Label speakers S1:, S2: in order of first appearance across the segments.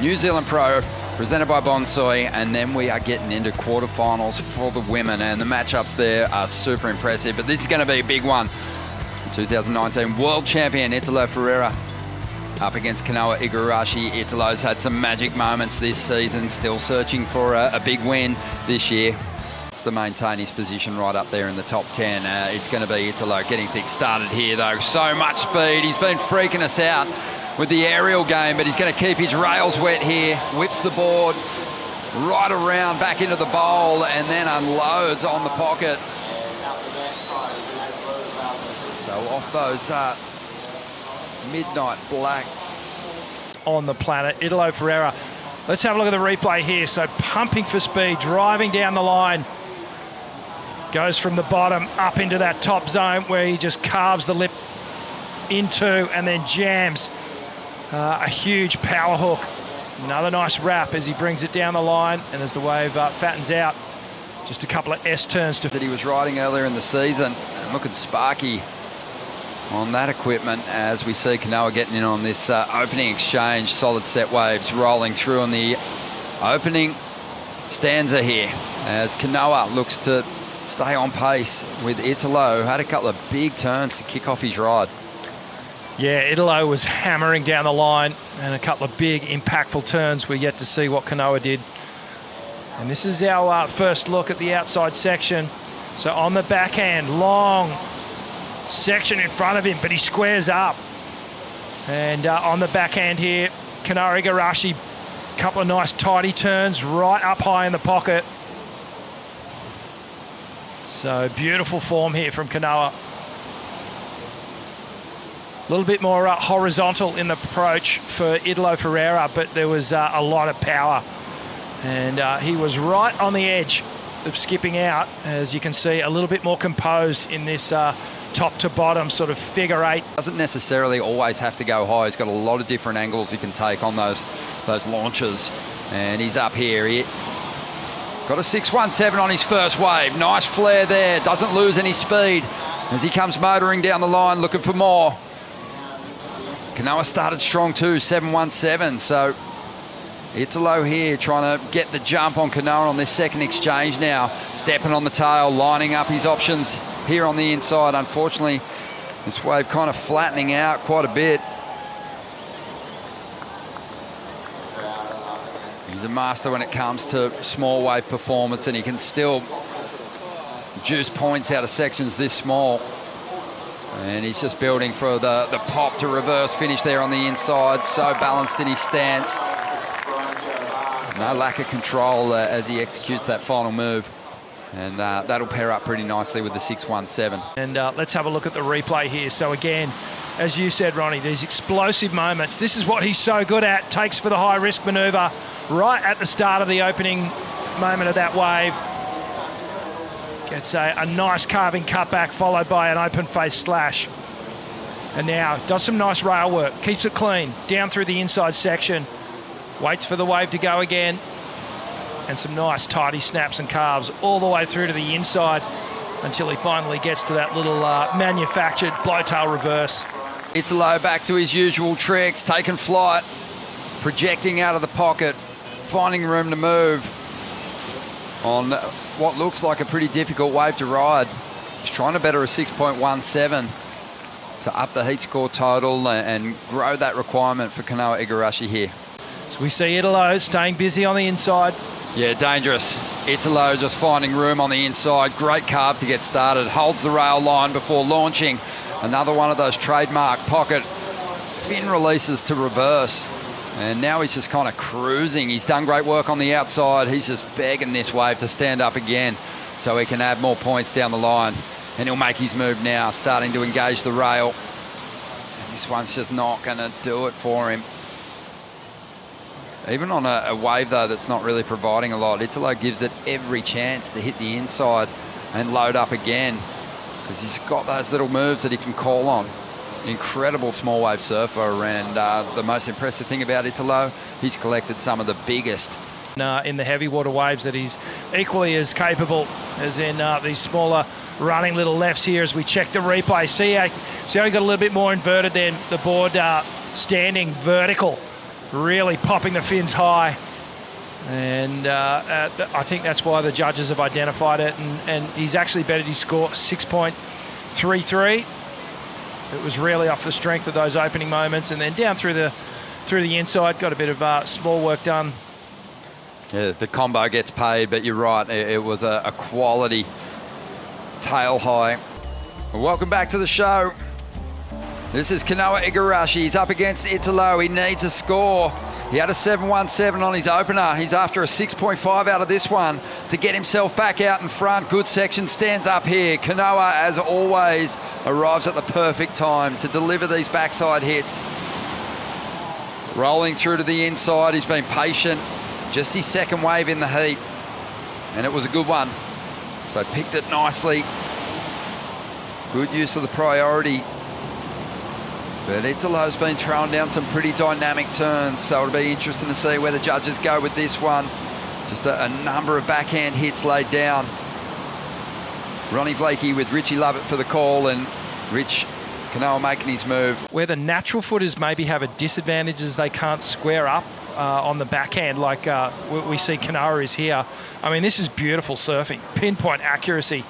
S1: New Zealand Pro, presented by Bonsoy, and then we are getting into quarterfinals for the women, and the matchups there are super impressive, but this is going to be a big one. 2019 world champion Italo Ferreira up against Kanoa Igarashi. Italo's had some magic moments this season, still searching for a big win this year. To maintain his position right up there in the top 10. It's going to be Italo getting things started here, though. So much speed. He's been freaking us out with the aerial game, but he's going to keep his rails wet here. Whips the board right around back into the bowl and then unloads on the pocket. So off those midnight black.
S2: On the planet, Italo Ferreira. Let's have a look at the replay here. So pumping for speed, driving down the line. Goes from the bottom up into that top zone where he just carves the lip into and then jams a huge power hook. Another nice wrap as he brings it down the line, and as the wave fattens out, just a couple of S-turns to...
S1: That he was riding earlier in the season. And look at Sparky on that equipment as we see Kanoa getting in on this opening exchange. Solid set waves rolling through on the opening stanza here as Kanoa looks to stay on pace with Italo. Had a couple of big turns to kick off his ride.
S2: Yeah, Italo was hammering down the line, and a couple of big impactful turns. We're yet to see what Kanoa did. And this is our first look at the outside section. So on the backhand, long section in front of him, but he squares up. And on the backhand here, Kanoa Igarashi, a couple of nice tidy turns right up high in the pocket. So beautiful form here from Kanoa. A little bit more horizontal in the approach for Italo Ferreira, but there was a lot of power. And he was right on the edge of skipping out, as you can see, a little bit more composed in this top to bottom sort of figure eight.
S1: Doesn't necessarily always have to go high. He's got a lot of different angles he can take on those launches. And he's up here. He got a 617 on his first wave. Nice flare there. Doesn't lose any speed as he comes motoring down the line looking for more. Kanoa started strong too, 717. So Italo here trying to get the jump on Kanoa on this second exchange now. Stepping on the tail, lining up his options here on the inside. Unfortunately, this wave kind of flattening out quite a bit. He's a master when it comes to small wave performance, and he can still juice points out of sections this small. And he's just building for the pop to reverse finish there on the inside. So balanced in his stance. No lack of control as he executes that final move. And that'll pair up pretty nicely with the 617.
S2: And let's have a look at the replay here. So again, as you said, Ronnie, these explosive moments. This is what he's so good at. Takes for the high-risk manoeuvre right at the start of the opening moment of that wave. Gets a nice carving cutback followed by an open-face slash. And now does some nice rail work. Keeps it clean. Down through the inside section. Waits for the wave to go again. And some nice tidy snaps and carves all the way through to the inside until he finally gets to that little manufactured blowtail reverse.
S1: Italo back to his usual tricks, taking flight, projecting out of the pocket, finding room to move on what looks like a pretty difficult wave to ride. He's trying to better a 6.17 to up the heat score total and grow that requirement for Kanoa Igarashi here.
S2: So we see Italo staying busy on the inside.
S1: Yeah, dangerous. Italo just finding room on the inside. Great carve to get started. Holds the rail line before launching. Another one of those trademark pocket fin releases to reverse. And now he's just kind of cruising. He's done great work on the outside. He's just begging this wave to stand up again so he can add more points down the line. And he'll make his move now, starting to engage the rail. And this one's just not going to do it for him. Even on a wave, though, that's not really providing a lot, Italo gives it every chance to hit the inside and load up again because he's got those little moves that he can call on. Incredible small wave surfer, and the most impressive thing about Italo, he's collected some of the biggest.
S2: In the heavy water waves, that he's equally as capable as in these smaller running little lefts here as we check the replay. See how he got a little bit more inverted then, the board standing vertical really popping the fins high. And I think that's why the judges have identified it. And he's actually bettered his score 6.33. It was really off the strength of those opening moments. And then down through the inside, got a bit of small work done.
S1: Yeah, the combo gets paid, but you're right. It was a quality tail high. Welcome back to the show. This is Kanoa Igarashi. He's up against Italo. He needs a score. He had a 7.17 on his opener. He's after a 6.5 out of this one to get himself back out in front. Good section stands up here. Kanoa, as always, arrives at the perfect time to deliver these backside hits. Rolling through to the inside. He's been patient. Just his second wave in the heat. And it was a good one. So picked it nicely. Good use of the priority. But Italo's been throwing down some pretty dynamic turns, so it'll be interesting to see where the judges go with this one. Just a number of backhand hits laid down. Ronnie Blakey with Richie Lovett for the call, and Rich Kanoa making his move.
S2: Where the natural footers maybe have a disadvantage is they can't square up on the backhand like we see Kanoa is here. I mean, this is beautiful surfing, pinpoint accuracy.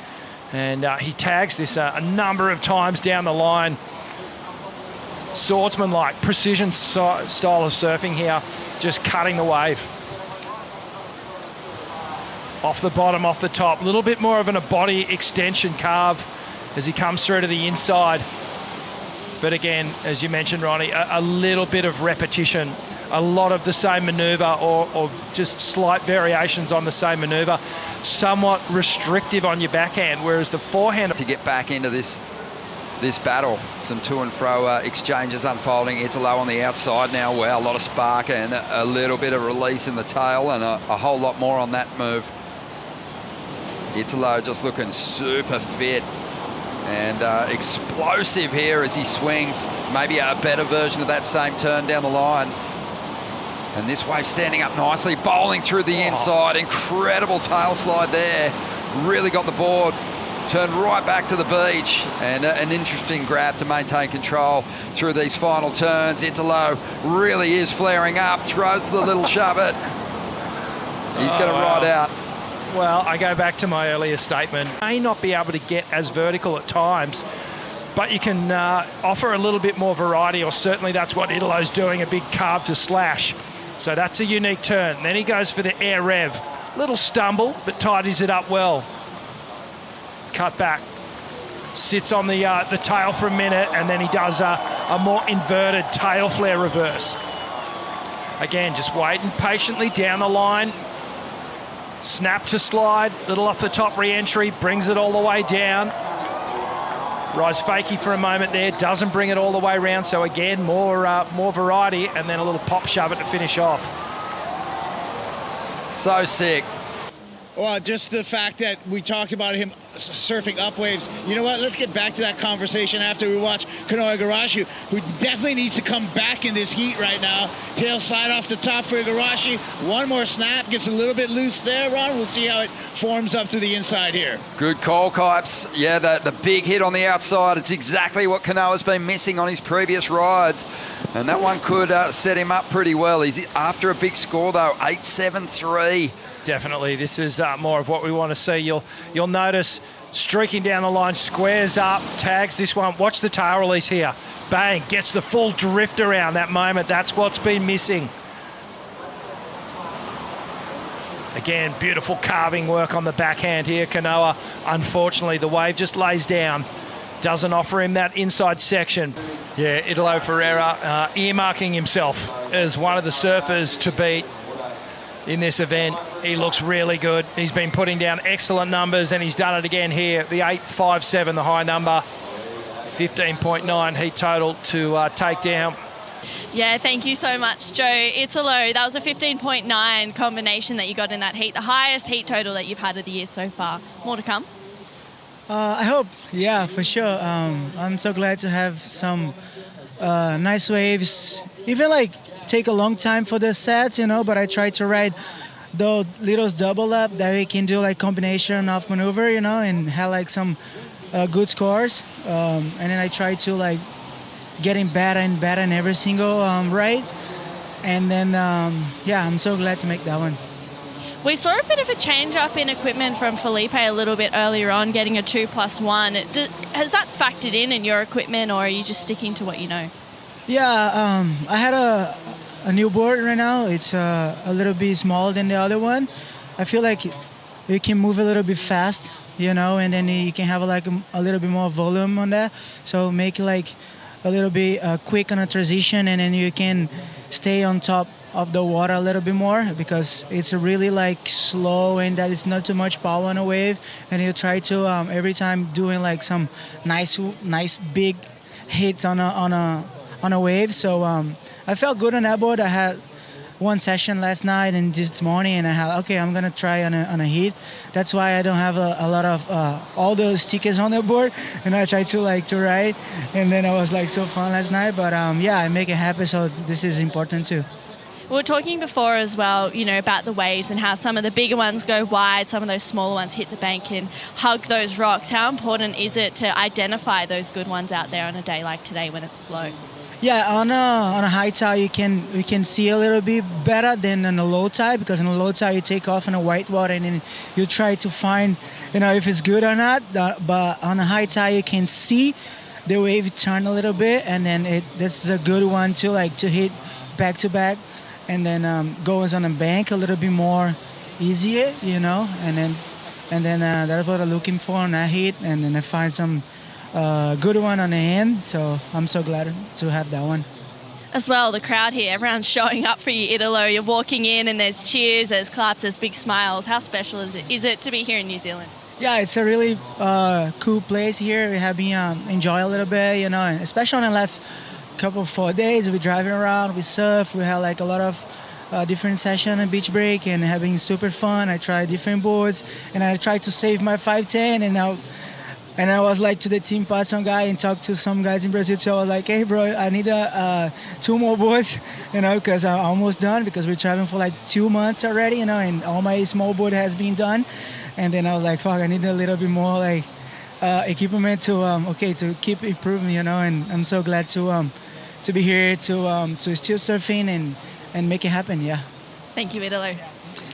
S2: And he tags this a number of times down the line. Swordsman-like, precision style of surfing here, just cutting the wave. Off the bottom, off the top. A little bit more of a body extension carve as he comes through to the inside. But again, as you mentioned, Ronnie, a little bit of repetition. A lot of the same manoeuvre or just slight variations on the same manoeuvre. Somewhat restrictive on your backhand, whereas the forehand...
S1: To get back into this battle, some to and fro exchanges unfolding. Italo on the outside now. Wow, a lot of spark and a little bit of release in the tail, and a whole lot more on that move. Italo just looking super fit and explosive here as he swings. Maybe a better version of that same turn down the line. And this wave standing up nicely, bowling through the inside. Incredible tail slide there. Really got the board. Turned right back to the beach, and an interesting grab to maintain control through these final turns. Italo really is flaring up, throws the little shove it. He's going to ride out.
S2: Well, I go back to my earlier statement. May not be able to get as vertical at times, but you can offer a little bit more variety, or certainly that's what Italo's doing, a big carve to slash. So that's a unique turn. Then he goes for the air rev. Little stumble, but tidies it up well. Cut back, sits on the tail for a minute, and then he does a more inverted tail flare reverse. Again, just waiting patiently down the line. Snap to slide, little off the top re-entry, brings it all the way down. Rise fakie for a moment there, doesn't bring it all the way around, so again, more variety, and then a little pop shove it to finish off.
S1: So sick.
S3: Well, just the fact that we talked about him surfing up waves. You know what? Let's get back to that conversation after we watch Kanoa Igarashi, who definitely needs to come back in this heat right now. Tail slide off the top for Igarashi. One more snap, gets a little bit loose there, Ron. We'll see how it forms up to the inside here.
S1: Good call, Kipes. Yeah, the big hit on the outside. It's exactly what Kanoa's been missing on his previous rides. And that one could set him up pretty well. He's after a big score, though, 8.73.
S2: Definitely, this is more of what we want to see. You'll notice streaking down the line, squares up, tags this one. Watch the tail release here. Bang, gets the full drift around that moment. That's what's been missing. Again, beautiful carving work on the backhand here. Kanoa, unfortunately, the wave just lays down. Doesn't offer him that inside section. Yeah, Italo Ferreira earmarking himself as one of the surfers to beat in this event. He looks really good. He's been putting down excellent numbers, and he's done it again here. The 8.57, the high number. 15.9 heat total to take down.
S4: Yeah, thank you so much, Joe. Italo, that was a 15.9 combination that you got in that heat, the highest heat total that you've had of the year so far. More to come?
S5: I hope, yeah, for sure. I'm so glad to have some nice waves. Even take a long time for the sets, but I try to ride the little double up that we can do combination of maneuver, and have some good scores. And then I try to getting better and better in every single ride. And then, I'm so glad to make that one.
S4: We saw a bit of a change up in equipment from Felipe a little bit earlier on, getting a 2+1. Has that factored in your equipment, or are you just sticking to what you know?
S5: Yeah, I had a new board right now. It's a little bit smaller than the other one. I feel like you can move a little bit fast, and then you can have like a little bit more volume on that. So make it like a little bit quick on a transition, and then you can stay on top of the water a little bit more, because it's really like slow and that is not too much power on a wave. And you try to every time doing like some nice big hits on a wave. So I felt good on that board. I had one session last night and this morning, and I had I'm gonna try on a hit. That's why I don't have a lot of all those stickers on the board, and I try to ride, and then I was like so fun last night. But I make it happen, so this is important too.
S4: We were talking before as well, about the waves and how some of the bigger ones go wide, some of those smaller ones hit the bank and hug those rocks. How important is it to identify those good ones out there on a day like today when it's slow?
S5: Yeah, on a high tide you can see a little bit better than on a low tide, because on a low tide you take off in a white water and then you try to find if it's good or not. But on a high tide you can see the wave turn a little bit, and then this is a good one to hit back to back. And then goes on a bank a little bit more easier, and then that's what I'm looking for on that hit, and then I find some good one on the end. So I'm so glad to have that one.
S4: As well, the crowd here, everyone's showing up for you, Italo. You're walking in and there's cheers, there's claps, there's big smiles. How special is it to be here in New Zealand?
S5: Yeah, it's a really cool place here. We have been enjoy a little bit, and especially on the last couple of 4 days. We're driving around, we surf, we had like a lot of different sessions on beach break, and having super fun. I tried different boards, and I tried to save my 510, and I was like to the team some guy and talked to some guys in Brazil too. I was like, hey bro, I need 2 more boards, because I'm almost done, because we're traveling for like 2 months already, and all my small board has been done. And then I was like, fuck, I need a little bit more like equipment to keep improving, and I'm so glad to be here to still surfing and make it happen. Yeah.
S4: Thank you, Italo.